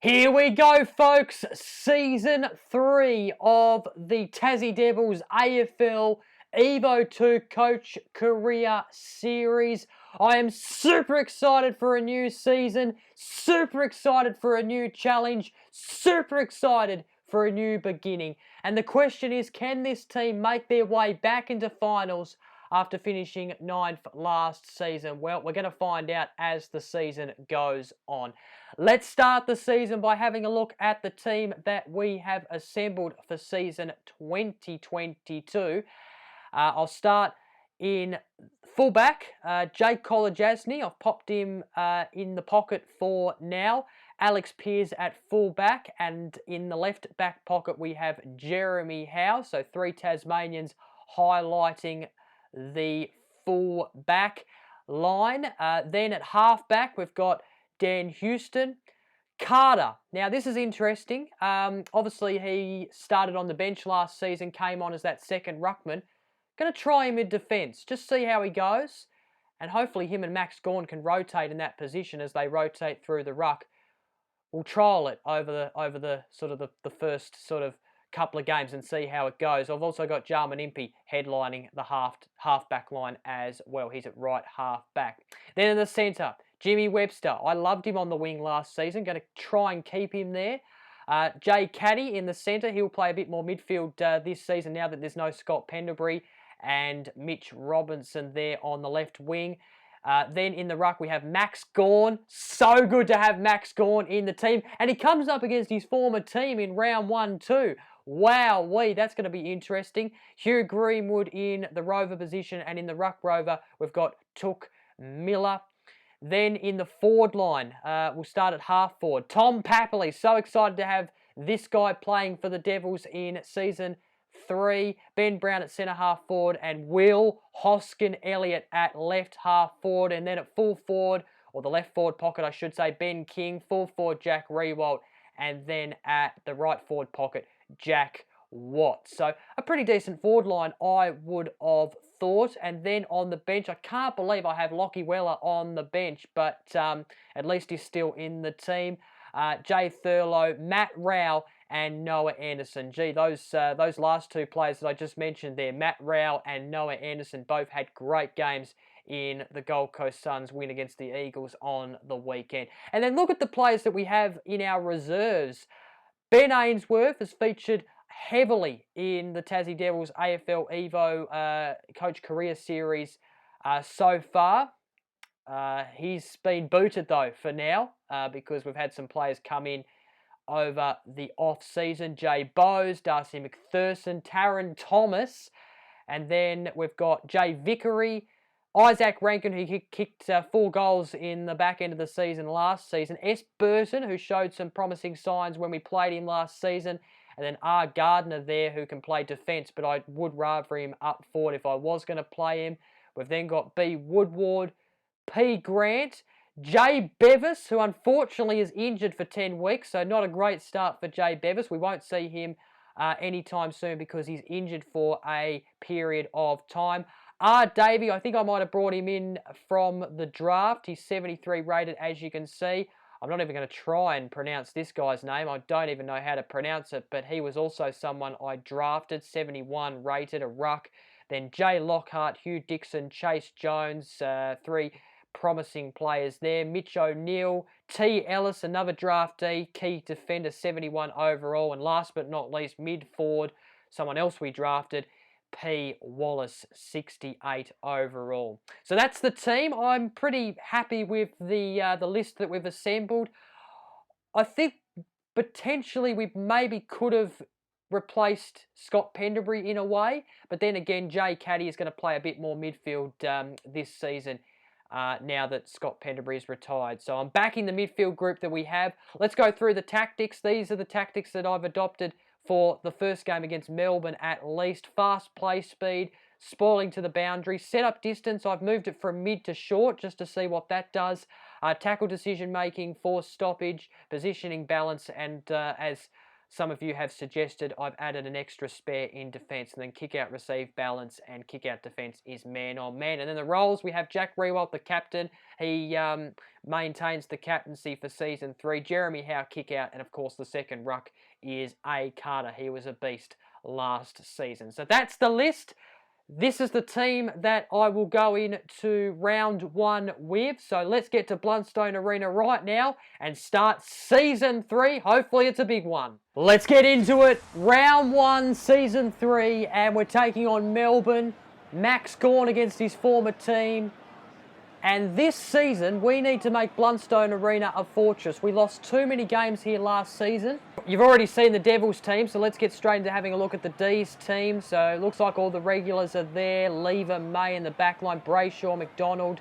Here we go, folks. Season 3 of the Tassie Devils AFL Evo 2 Coach Career Series. I am super excited for a new season, super excited for a new challenge, super excited for a new beginning. And the question is, can this team make their way back into finals after finishing 9th last season? Well, we're going to find out as the season goes on. Let's start the season by having a look at the team that we have assembled for season 2022. I'll start in fullback, Jake Kolajasny. I've popped him in the pocket for now. Alex Pearce at fullback, and in the left back pocket we have Jeremy Howe. So 3 Tasmanians highlighting the full back line. Then at halfback we've got Dan Houston. Carter. Now this is interesting. Obviously he started on the bench last season, came on as that second ruckman. Going to try him in defence, just see how he goes, and hopefully him and Max Gawn can rotate in that position as they rotate through the ruck. We'll trial it over the first sort of couple of games and see how it goes. I've also got Jarman Impey headlining the half-back line as well. He's at right half-back. Then in the centre, Jimmy Webster. I loved him on the wing last season. Going to try and keep him there. Jay Caddy in the centre. He'll play a bit more midfield this season now that there's no Scott Pendlebury and Mitch Robinson there on the left wing. Then in the ruck, we have Max Gawn. So good to have Max Gawn in the team. And he comes up against his former team in round 1 too. Wowee, that's going to be interesting. Hugh Greenwood in the rover position, and in the ruck rover, we've got Took Miller. Then in the forward line, we'll start at half forward. Tom Papley, so excited to have this guy playing for the Devils in season 3. Ben Brown at centre half forward, and Will Hoskin Elliott at left half forward. And then at full forward, or the left forward pocket I should say, Ben King. Full forward, Jack Rewalt. And then at the right forward pocket, Jack Watts. So a pretty decent forward line, I would have thought. And then on the bench, I can't believe I have Lockie Weller on the bench, but at least he's still in the team. Jay Thurlow, Matt Rao, and Noah Anderson. Gee, those last 2 players that I just mentioned there, Matt Rao and Noah Anderson, both had great games in the Gold Coast Suns win against the Eagles on the weekend. And then look at the players that we have in our reserves. Ben Ainsworth has featured heavily in the Tassie Devils AFL Evo Coach Career Series so far. He's been booted though for now because we've had some players come in over the off-season. Jay Bowes, Darcy McPherson, Taron Thomas, and then we've got Jay Vickery, Isaac Rankin, who kicked 4 goals in the back end of the season last season. S. Burton, who showed some promising signs when we played him last season. And then R. Gardner there, who can play defence, but I would rather him up forward if I was going to play him. We've then got B. Woodward, P. Grant, Jay Bevis, who unfortunately is injured for 10 weeks, so not a great start for Jay Bevis. We won't see him anytime soon because he's injured for a period of time. R. Davey, I think I might have brought him in from the draft. He's 73 rated, as you can see. I'm not even going to try and pronounce this guy's name. I don't even know how to pronounce it, but he was also someone I drafted, 71 rated, a ruck. Then Jay Lockhart, Hugh Dixon, Chase Jones, 3 promising players there. Mitch O'Neill, T. Ellis, another draftee, key defender, 71 overall. And last but not least, mid-forward, someone else we drafted, P. Wallace, 68 overall. So that's the team. I'm pretty happy with the list that we've assembled. I think potentially we maybe could have replaced Scott Pendlebury in a way, but then again, Jay Caddy is going to play a bit more midfield this season now that Scott Pendlebury is retired. So I'm backing the midfield group that we have. Let's go through the tactics. These are the tactics that I've adopted for the first game against Melbourne at least. Fast play speed, spoiling to the boundary. Set up distance, I've moved it from mid to short just to see what that does. Tackle decision making, force stoppage, positioning balance, and as some of you have suggested I've added an extra spare in defence, and then kick out, receive, balance, and kick out defence is man on man. And then the roles, we have Jack Riewoldt, the captain. He maintains the captaincy for season 3. Jeremy Howe, kick out, and of course the second ruck is A. Carter. He was a beast last season. So that's the list. This is the team that I will go into round 1 with. So let's get to Blundstone Arena right now and start season 3. Hopefully it's a big one. Let's get into it. Round 1, season 3, and we're taking on Melbourne. Max Gawn against his former team. And this season, we need to make Blundstone Arena a fortress. We lost too many games here last season. You've already seen the Devils team, so let's get straight into having a look at the D's team. So it looks like all the regulars are there. Lever, May in the backline, Brayshaw, McDonald.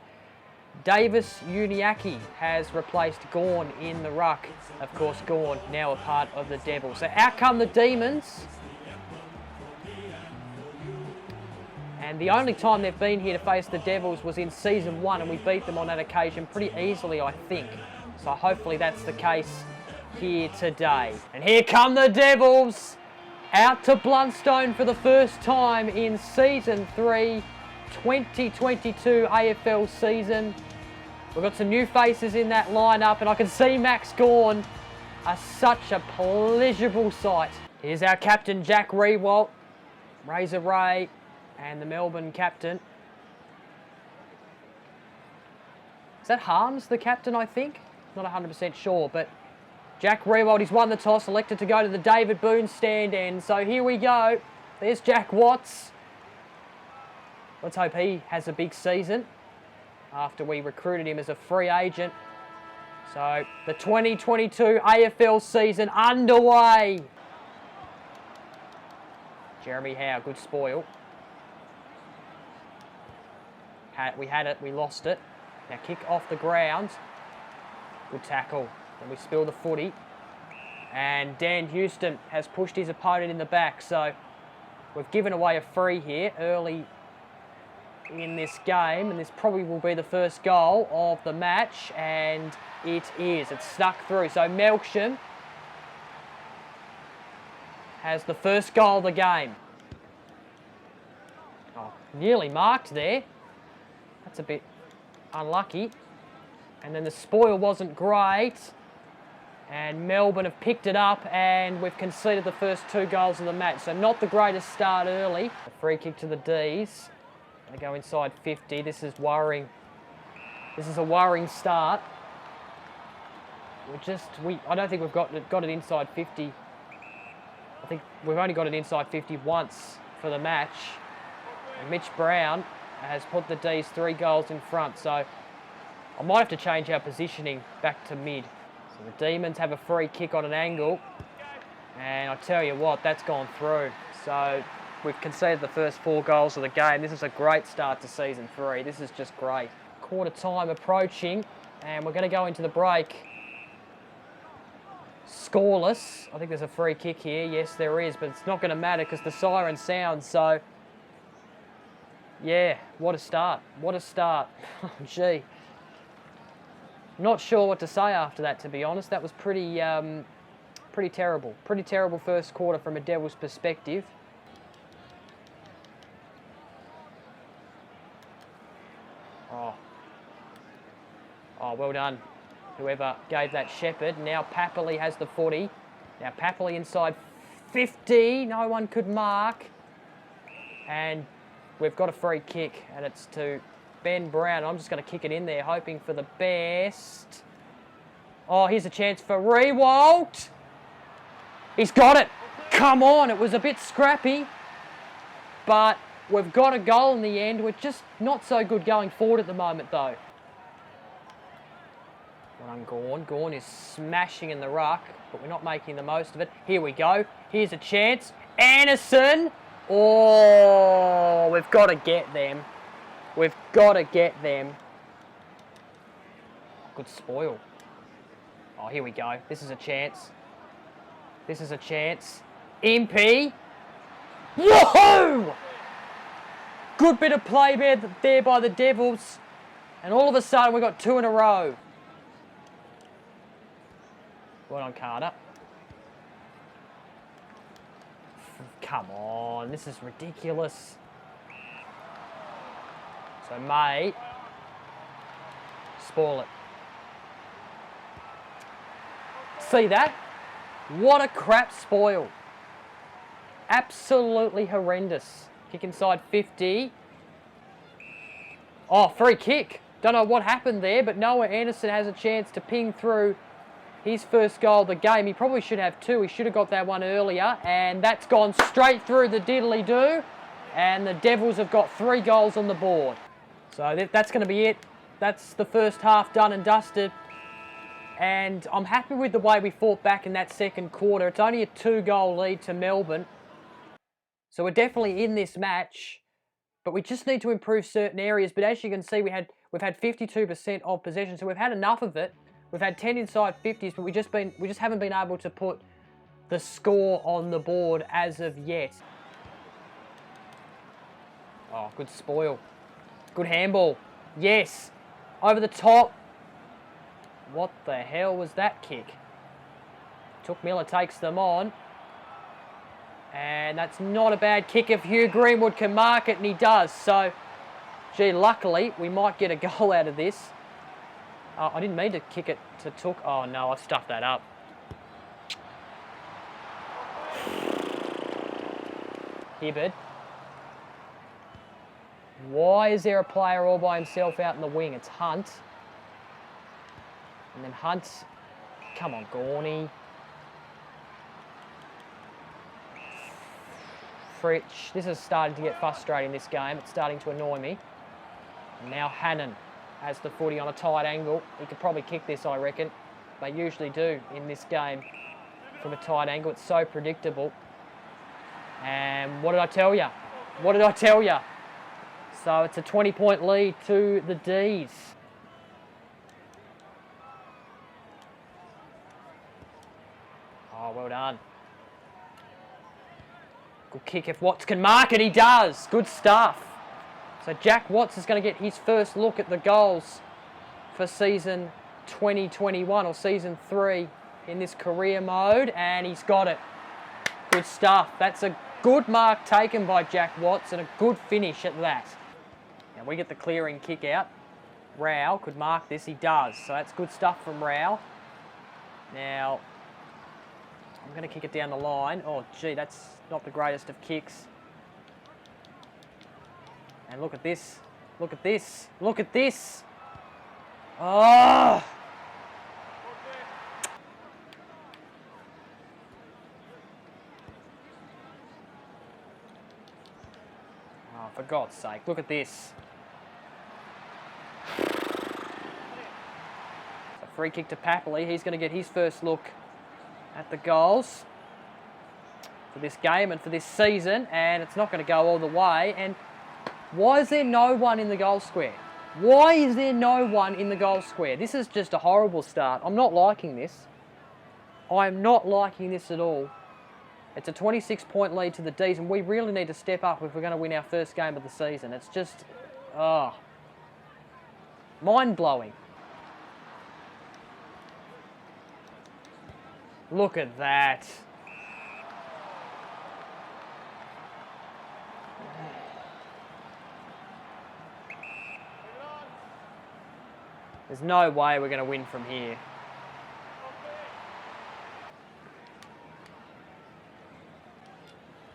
Davis Uniacke has replaced Gawn in the ruck. Of course, Gawn now a part of the Devils. So out come the Demons. And the only time they've been here to face the Devils was in season 1, and we beat them on that occasion pretty easily, I think. So hopefully that's the case here today. And here come the Devils, out to Blundstone for the first time in season 3, 2022 AFL season. We've got some new faces in that lineup, and I can see Max Gawn are such a pleasurable sight. Here's our captain, Jack Riewoldt, Razor Ray, and the Melbourne captain. Is that Harms, the captain, I think? Not 100% sure, but Jack Riewoldt, he's won the toss, elected to go to the David Boone stand end. So here we go. There's Jack Watts. Let's hope he has a big season after we recruited him as a free agent. So the 2022 AFL season underway. Jeremy Howe, good spoil. We had it, we lost it. Now kick off the ground. Good tackle. And we spill the footy. And Dan Houston has pushed his opponent in the back. So we've given away a free here early in this game. And this probably will be the first goal of the match. And it is. It's snuck through. So Melksham has the first goal of the game. Oh, nearly marked there. That's a bit unlucky. And then the spoil wasn't great. And Melbourne have picked it up, and we've conceded the first 2 goals of the match. So not the greatest start early. A free kick to the D's. They go inside 50. This is worrying. This is a worrying start. I don't think we've got it inside 50. I think we've only got it inside 50 once for the match. And Mitch Brown has put the D's 3 goals in front. So I might have to change our positioning back to mid. So the Demons have a free kick on an angle. And I tell you what, that's gone through. So we've conceded the first 4 goals of the game. This is a great start to season 3. This is just great. Quarter time approaching, and we're going to go into the break scoreless. I think there's a free kick here. Yes, there is, but it's not going to matter because the siren sounds. So yeah, what a start. What a start. Oh, gee. Not sure what to say after that, to be honest. That was pretty terrible. Pretty terrible first quarter from a Devils perspective. Oh, well done. Whoever gave that Shepherd. Now Papperley has the footy. Now Papperley inside 50. No one could mark. And we've got a free kick, and it's to Ben Brown. I'm just going to kick it in there, hoping for the best. Oh, here's a chance for Riewoldt. He's got it. Come on, it was a bit scrappy. But we've got a goal in the end. We're just not so good going forward at the moment, though. Well done, Gawn. Gawn is smashing in the ruck, but we're not making the most of it. Here we go. Here's a chance. Anderson. Oh, we've got to get them. We've got to get them. Good spoil. Oh, here we go. This is a chance. This is a chance. Impey. Woohoo! Good bit of play there by the Devils. And all of a sudden, we've got 2 in a row. Well done, Carter. Come on, this is ridiculous. So May spoil it. See that? What a crap spoil. Absolutely horrendous. Kick inside 50. Oh, free kick. Don't know what happened there, but Noah Anderson has a chance to ping through his first goal of the game. He probably should have two. He should have got that one earlier, and that's gone straight through the diddly-do, and the Devils have got 3 goals on the board. So that's going to be it. That's the first half done and dusted, and I'm happy with the way we fought back in that second quarter. It's only a 2-goal lead to Melbourne, so we're definitely in this match, but we just need to improve certain areas. But as you can see, we've had 52% of possession, so we've had enough of it. We've had 10 inside 50s, but we just haven't been able to put the score on the board as of yet. Oh, good spoil. Good handball. Yes. Over the top. What the hell was that kick? Took Miller, takes them on. And that's not a bad kick if Hugh Greenwood can mark it, and he does. So, gee, luckily, we might get a goal out of this. I didn't mean to kick it to Took. Oh, no, I stuffed that up. Hibbard. Why is there a player all by himself out in the wing? It's Hunt. And then Hunt. Come on, Gorney. Fritsch. This is starting to get frustrating, this game. It's starting to annoy me. And now Hannon has the footy on a tight angle. He could probably kick this, I reckon. They usually do in this game from a tight angle. It's so predictable. And what did I tell you? What did I tell you? So it's a 20-point lead to the D's. Oh, well done. Good kick if Watts can mark it. He does. Good stuff. So Jack Watts is going to get his first look at the goals for season 2021 or season 3 in this career mode, and he's got it. Good stuff. That's a good mark taken by Jack Watts and a good finish at that. Now we get the clearing kick out. Rao could mark this. He does. So that's good stuff from Rao. Now I'm going to kick it down the line. Oh, gee, that's not the greatest of kicks. And look at this. Look at this. Look at this. Oh! Oh, for God's sake, look at this. So free kick to Papley. He's going to get his first look at the goals for this game and for this season, and it's not going to go all the way. And why is there no one in the goal square? Why is there no one in the goal square? This is just a horrible start. I'm not liking this. I'm not liking this at all. It's a 26-point lead to the D's, and we really need to step up if we're going to win our first game of the season. It's just, mind-blowing. Look at that. There's no way we're going to win from here.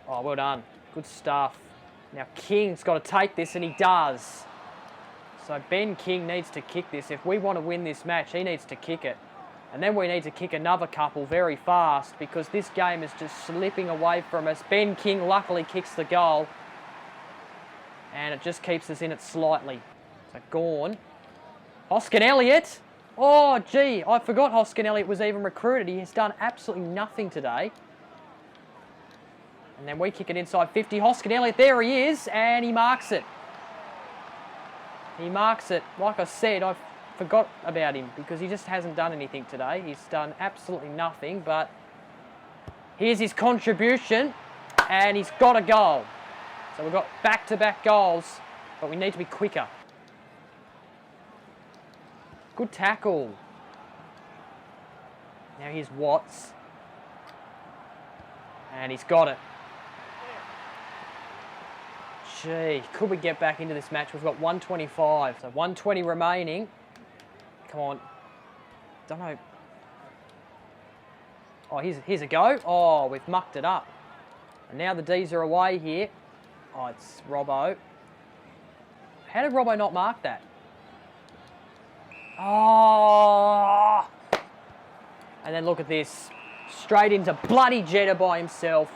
Oh, well done. Good stuff. Now King's got to take this, and he does. So Ben King needs to kick this. If we want to win this match, he needs to kick it. And then we need to kick another couple very fast because this game is just slipping away from us. Ben King luckily kicks the goal. And it just keeps us in it slightly. So Gawn. Hoskin Elliott. Oh, gee, I forgot Hoskin Elliott was even recruited. He has done absolutely nothing today. And then we kick it inside 50. Hoskin Elliott, there he is, and he marks it. He marks it. Like I said, I forgot about him because he just hasn't done anything today. He's done absolutely nothing, but here's his contribution, and he's got a goal. So we've got back-to-back goals, but we need to be quicker. Good tackle. Now here's Watts. And he's got it. Gee, could we get back into this match? We've got 125, so 120 remaining. Come on. Don't know. Oh, here's a go. Oh, we've mucked it up. And now the D's are away here. Oh, it's Robbo. How did Robbo not mark that? Oh! And then look at this. Straight into bloody Jetta by himself.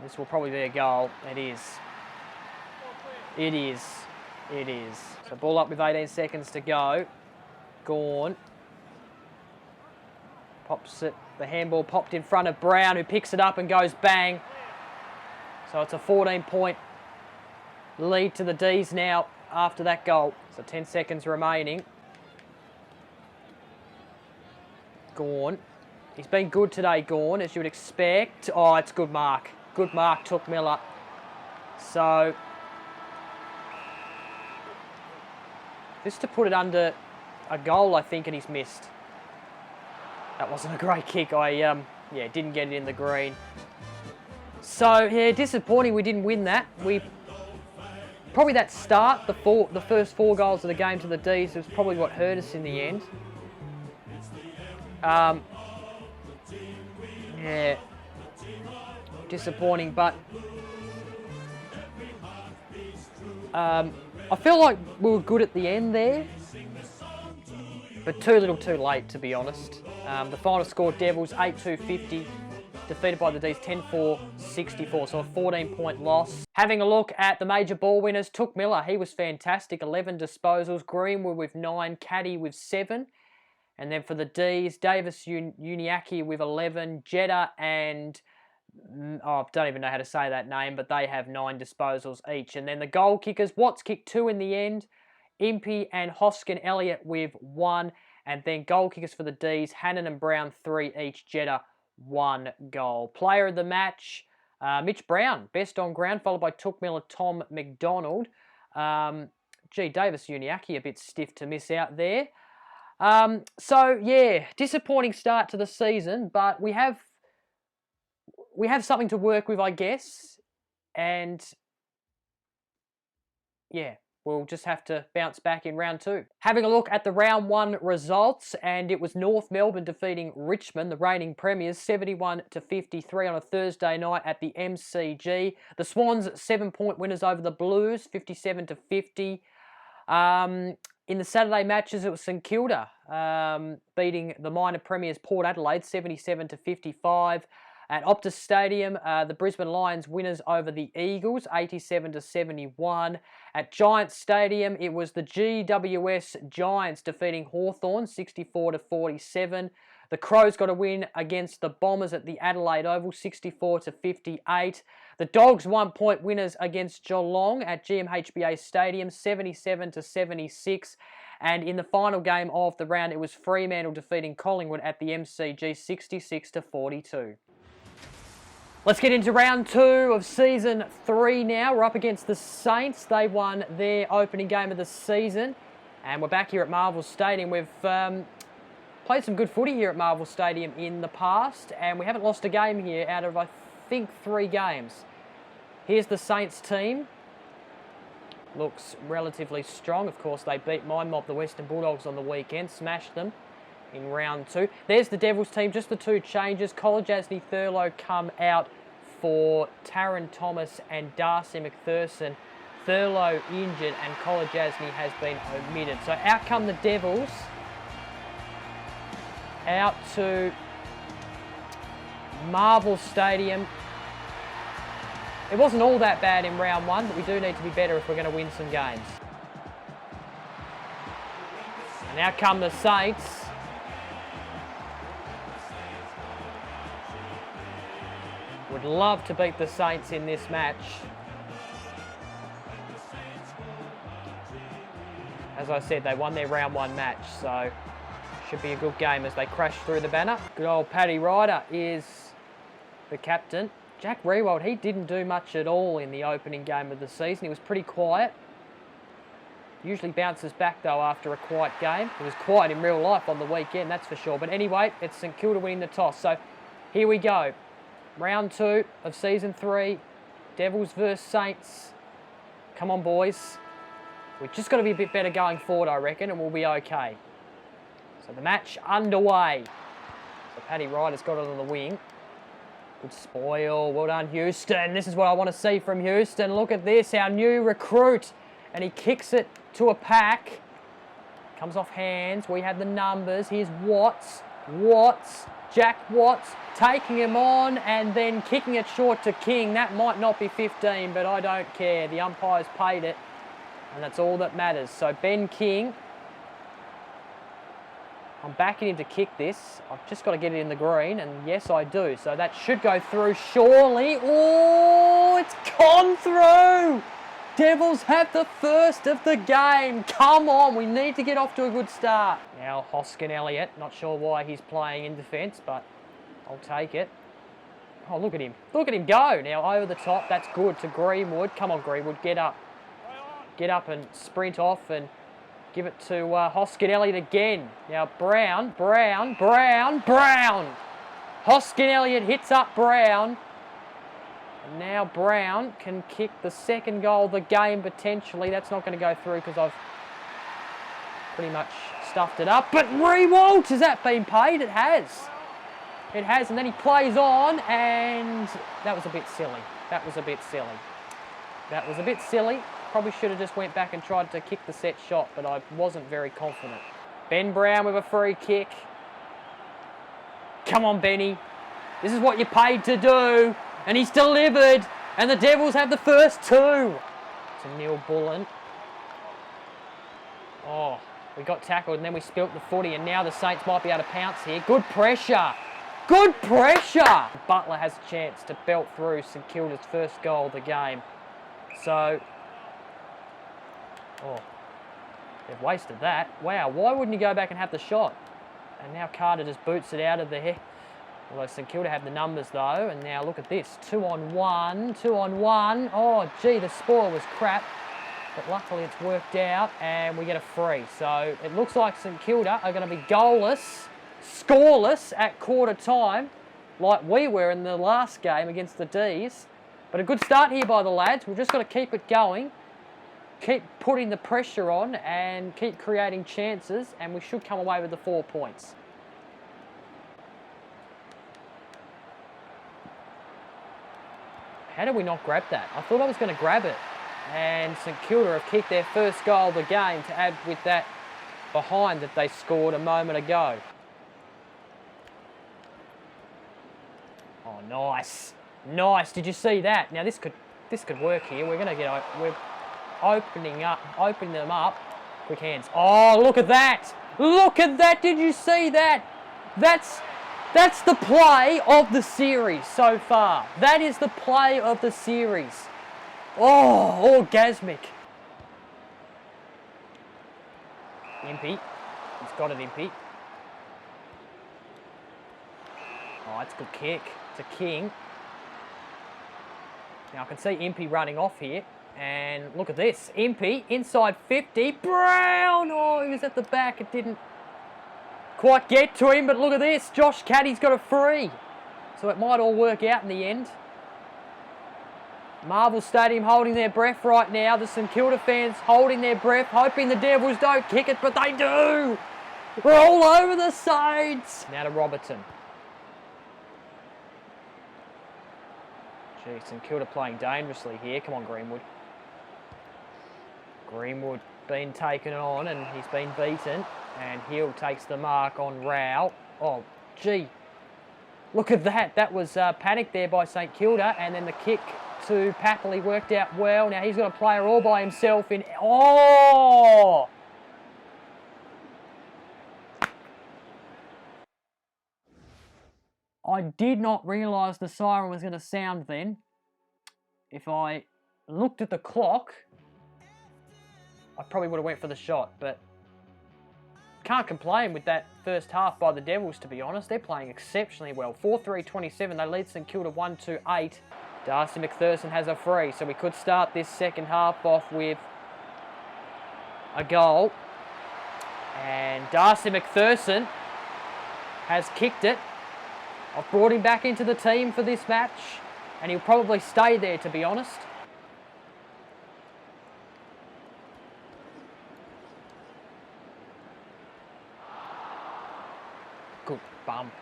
This will probably be a goal. It is. It is. It is. So ball up with 18 seconds to go. Gawn. Pops it. The handball popped in front of Brown, who picks it up and goes bang. So it's a 14-point lead to the D's now after that goal. So 10 seconds remaining. Gawn. He's been good today, Gawn, as you would expect. Oh, it's good mark. Good mark, took Miller. So, just to put it under a goal, I think, and he's missed. That wasn't a great kick. I didn't get it in the green. So, yeah, disappointing we didn't win that. Probably that start, the first 4 goals of the game to the D's was probably what hurt us in the end. Yeah. Disappointing, but I feel like we were good at the end there, but too little too late, to be honest. The final score, Devils 8-2-50, defeated by the D's 10-4-64, so a 14-point loss. Having a look at the major ball winners, Took Miller, he was fantastic, 11 disposals, Greenwood with 9, Caddy with 7, and then for the D's, Davis Uniacke with 11, Jetta and I don't even know how to say that name, but they have 9 disposals each. And then the goal kickers, Watts kicked 2 in the end, Impey and Hoskin Elliott with 1, and then goal kickers for the D's, Hannon and Brown 3 each, Jetta 1 goal. Player of the match, Mitch Brown, best on ground, followed by Took Miller, Tom McDonald. Davis Uniacke a bit stiff to miss out there. So yeah, disappointing start to the season, but we have something to work with, I guess, and yeah, we'll just have to bounce back in round 2. Having a look at the round 1 results, and it was North Melbourne defeating Richmond, the reigning premiers, 71-53 on a Thursday night at the MCG. The Swans 7-point winners over the Blues, 57-50. In the Saturday matches, it was St Kilda beating the minor premiers Port Adelaide, 77-55. At Optus Stadium, the Brisbane Lions winners over the Eagles, 87-71. At Giants Stadium, it was the GWS Giants defeating Hawthorn, 64-47. The Crows got a win against the Bombers at the Adelaide Oval, 64-58. The Dogs 1-point winners against Geelong at GMHBA Stadium, 77-76. And in the final game of the round, it was Fremantle defeating Collingwood at the MCG, 66-42. Let's get into round 2 of season 3 now. We're up against the Saints. They won their opening game of the season. And we're back here at Marvel Stadium. We've played some good footy here at Marvel Stadium in the past. And we haven't lost a game here out of, I think, 3 games. Here's the Saints team. Looks relatively strong. Of course, they beat my mob, the Western Bulldogs, on the weekend. Smashed them in round 2. There's the Devils team, just the 2 changes. Colajasny Thurlow come out for Taron Thomas and Darcy McPherson. Thurlow injured and Colajasny has been omitted. So out come the Devils. Out to Marvel Stadium. It wasn't all that bad in round 1, but we do need to be better if we're going to win some games. And out come the Saints. Would love to beat the Saints in this match. As I said, they won their round 1 match, so should be a good game as they crash through the banner. Good old Paddy Ryder is the captain. Jack Riewoldt, he didn't do much at all in the opening game of the season. He was pretty quiet. Usually bounces back, though, after a quiet game. It was quiet in real life on the weekend, that's for sure. But anyway, it's St Kilda winning the toss. So here we go. Round 2 of Season 3. Devils versus Saints. Come on, boys. We've just got to be a bit better going forward, I reckon, and we'll be okay. So the match underway. So Paddy Ryder's got it on the wing. Good spoil. Well done, Houston. This is what I want to see from Houston. Look at this, our new recruit. And he kicks it to a pack. Comes off hands. We have the numbers. Here's Watts. Jack Watts taking him on and then kicking it short to King. That might not be 15, but I don't care. The umpire's paid it, and that's all that matters. So Ben King, I'm backing him to kick this. I've just got to get it in the green, and yes, I do. So that should go through, surely. Oh, it's gone through! Devils have the first of the game. Come on, we need to get off to a good start. Now Hoskin Elliott, not sure why he's playing in defence, but I'll take it. Oh, look at him. Look at him go. Now over the top, that's good to Greenwood. Come on, Greenwood, get up. Get up and sprint off and give it to Hoskin Elliott again. Now Brown. Hoskin Elliott hits up Brown. And now Brown can kick the second goal of the game potentially. That's not going to go through because I've pretty much stuffed it up. But Rewalt, has that been paid? It has. It has, and then he plays on, and that was a bit silly. That was a bit silly. Probably should have just went back and tried to kick the set shot, but I wasn't very confident. Ben Brown with a free kick. Come on, Benny. This is what you're paid to do. And he's delivered. And the Devils have the first 2. To Neil Bullen. Oh, we got tackled and then we spilt the footy. And now the Saints might be able to pounce here. Good pressure. Good pressure. Butler has a chance to belt through St Kilda's first goal of the game. So, oh, they've wasted that. Wow, why wouldn't you go back and have the shot? And now Carter just boots it out of there. Although St Kilda have the numbers though, and now look at this, 2-on-1. Oh gee, the spoil was crap, but luckily it's worked out and we get a free. So it looks like St Kilda are going to be goalless, scoreless at quarter time, like we were in the last game against the D's. But a good start here by the lads. We've just got to keep it going, keep putting the pressure on and keep creating chances, and we should come away with the 4 points. How did we not grab that? I thought I was going to grab it. And St Kilda have kicked their first goal of the game to add with that behind that they scored a moment ago. Oh, nice. Nice. Did you see that? Now this could work here. We're opening them up. Quick hands. Oh, look at that. Look at that. Did you see that? That's the play of the series so far. That is the play of the series. Oh, orgasmic. Impey. He's got it, Impey. Oh, that's a good kick. It's a King. Now I can see Impey running off here. And look at this. Impey inside 50. Brown. Oh, he was at the back. It didn't quite get to him, but look at this. Josh Caddy's got a free. So it might all work out in the end. Marvel Stadium holding their breath right now. The St Kilda fans holding their breath, hoping the Devils don't kick it, but they do. We're all over the Saints. Now to Robertson. Gee, St Kilda playing dangerously here. Come on, Greenwood. Greenwood been taken on and he's been beaten. And Hill takes the mark on Rao. Oh, gee. Look at that. That was panic there by St Kilda. And then the kick to Papali worked out well. Now he's got a player all by himself in... Oh! I did not realise the siren was going to sound then. If I looked at the clock, I probably would have went for the shot, but can't complain with that first half by the Devils, to be honest. They're playing exceptionally well. 4-3-27, they lead St Kilda 1-2-8. Darcy McPherson has a free, so we could start this second half off with a goal. And Darcy McPherson has kicked it. I've brought him back into the team for this match, and he'll probably stay there, to be honest. Good bump.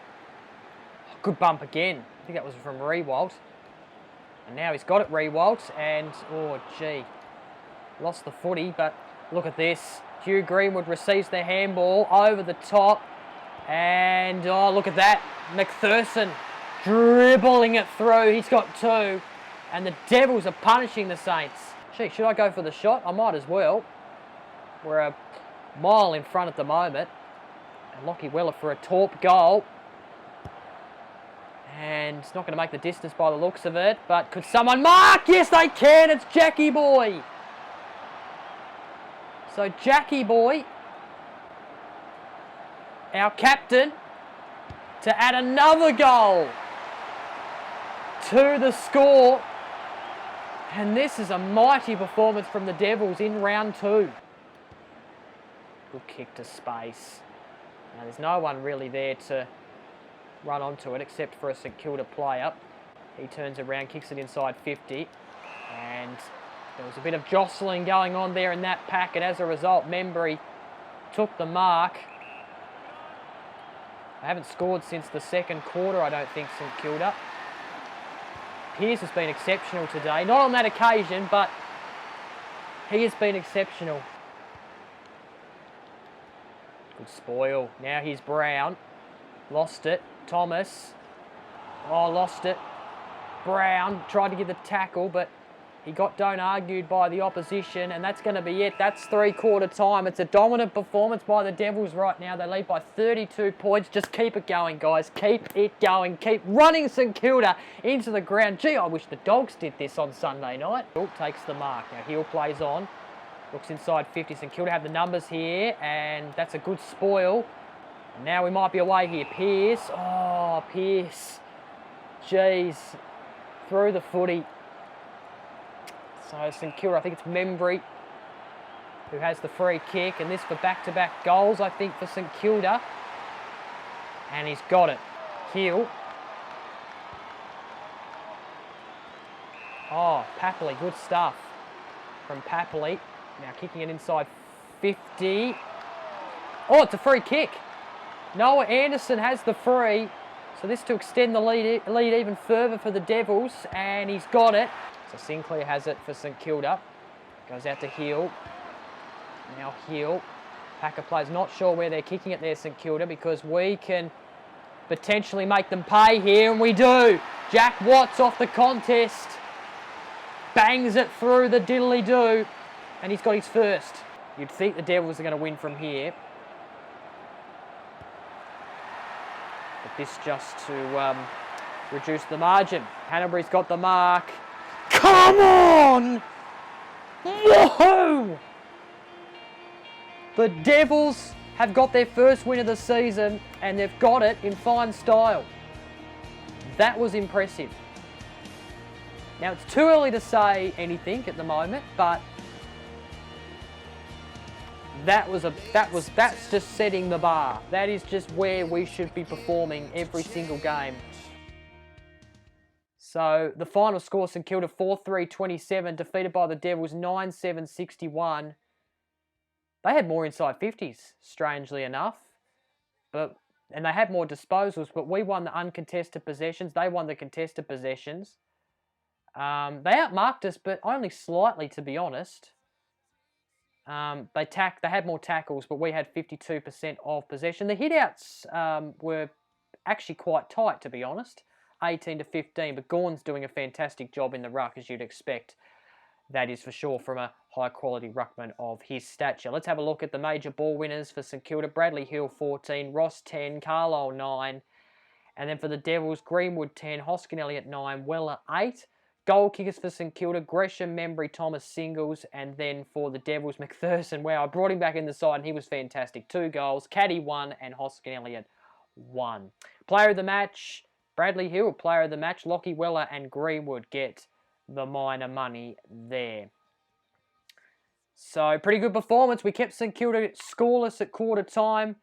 Good bump again. I think that was from Rewalt. And now he's got it, Rewalt, and, oh, gee. Lost the footy, but look at this. Hugh Greenwood receives the handball over the top. And, oh, look at that. McPherson dribbling it through. He's got two. And the Devils are punishing the Saints. Gee, should I go for the shot? I might as well. We're a mile in front at the moment. And Lockie Weller for a Torp goal. And it's not going to make the distance by the looks of it. But could someone mark? Yes, they can. It's Jackie Boy. So Jackie Boy, our captain, to add another goal to the score. And this is a mighty performance from the Devils in round two. Good kick to space. Now, there's no one really there to run onto it except for a St Kilda player. He turns around, kicks it inside 50. And there was a bit of jostling going on there in that packet. As a result, Membry took the mark. They haven't scored since the second quarter, I don't think, St Kilda. Pearce has been exceptional today. Not on that occasion, but he has been exceptional. Good spoil. Now here's Brown. Lost it. Thomas. Oh, lost it. Brown tried to get the tackle, but he got don't argued by the opposition, and that's going to be it. That's three-quarter time. It's a dominant performance by the Devils right now. They lead by 32 points. Just keep it going, guys. Keep it going. Keep running St Kilda into the ground. Gee, I wish the Dogs did this on Sunday night. Hill takes the mark. Now Hill plays on. Looks inside 50. St Kilda have the numbers here, and that's a good spoil. And now we might be away here. Pearce. Oh, Pearce. Jeez. Through the footy. So St Kilda, I think it's Membry who has the free kick, and this for back-to-back goals, I think, for St Kilda. And he's got it. Hill. Oh, Papley, good stuff from Papley. Now kicking it inside 50. Oh, it's a free kick. Noah Anderson has the free. So this to extend the lead even further for the Devils, and he's got it. So Sinclair has it for St Kilda. Goes out to Hill. Now Hill. Packer players not sure where they're kicking it there, St Kilda, because we can potentially make them pay here, and we do. Jack Watts off the contest. Bangs it through the diddly-do, and he's got his first. You'd think the Devils are going to win from here. But this just to reduce the margin. Hanbury's got the mark. Come on! Whoa! The Devils have got their first win of the season, and they've got it in fine style. That was impressive. Now, it's too early to say anything at the moment, but that's just setting the bar. That is just where we should be performing every single game. So the final score, St Kilda 4-3-27, defeated by the Devils 9-7-61. They had more inside 50s, strangely enough. And they had more disposals, but we won the uncontested possessions. They won the contested possessions. They outmarked us, but only slightly, to be honest. They had more tackles, but we had 52% of possession. The hit-outs were actually quite tight, to be honest. 18-15, but Gawn's doing a fantastic job in the ruck, as you'd expect. That is for sure from a high-quality ruckman of his stature. Let's have a look at the major ball winners for St Kilda. Bradley Hill, 14. Ross, 10. Carlisle, 9. And then for the Devils, Greenwood, 10. Hoskin Elliott, 9. Weller, 8. Goal kickers for St Kilda, Gresham, Membry, Thomas, singles. And then for the Devils, McPherson. Wow, I brought him back in the side and he was fantastic. 2 goals. Caddy, 1. And Hoskin Elliott, 1. Player of the match, Bradley Hill. Player of the match, Lockie Weller and Greenwood get the minor money there. So, pretty good performance. We kept St Kilda scoreless at quarter time.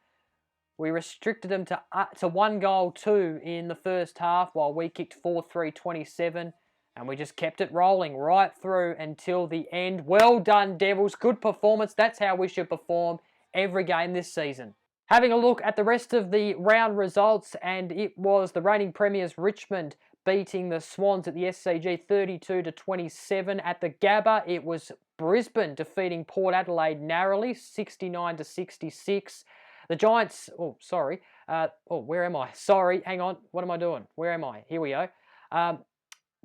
We restricted them to 1 goal, 2 in the first half, while we kicked 4-3-27. And we just kept it rolling right through until the end. Well done, Devils. Good performance. That's how we should perform every game this season. Having a look at the rest of the round results, and it was the reigning premiers Richmond beating the Swans at the SCG 32-27. At the Gabba, it was Brisbane defeating Port Adelaide narrowly, 69-66. The Giants, where am I? Sorry, hang on. What am I doing? Where am I? Here we go.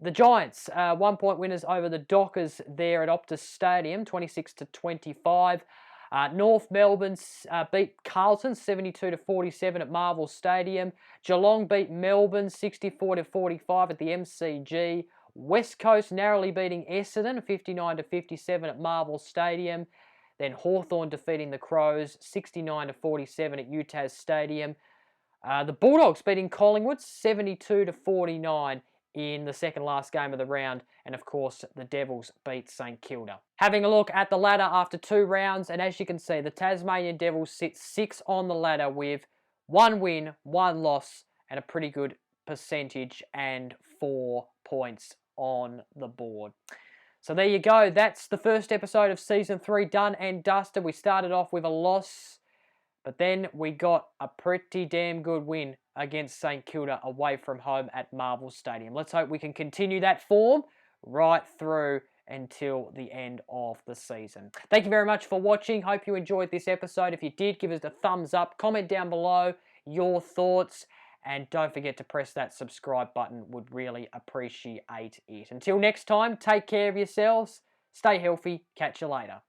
The Giants, 1-point winners over the Dockers there at Optus Stadium, 26-25. North Melbourne beat Carlton 72-47 at Marvel Stadium. Geelong beat Melbourne 64-45 at the MCG. West Coast narrowly beating Essendon 59-57 at Marvel Stadium. Then Hawthorn defeating the Crows 69-47 at UTAS Stadium. The Bulldogs beating Collingwood 72-49 in the second last game of the round. And of course, the Devils beat St Kilda. Having a look at the ladder after 2 rounds, and as you can see, the Tasmanian Devils sit 6 on the ladder with 1 win, 1 loss, and a pretty good percentage and 4 points on the board. So there you go. That's the first episode of Season 3 done and dusted. We started off with a loss, but then we got a pretty damn good win against St Kilda away from home at Marvel Stadium. Let's hope we can continue that form right through until the end of the season. Thank you very much for watching. Hope you enjoyed this episode. If you did, give us a thumbs up. Comment down below your thoughts. And don't forget to press that subscribe button. Would really appreciate it. Until next time, take care of yourselves. Stay healthy. Catch you later.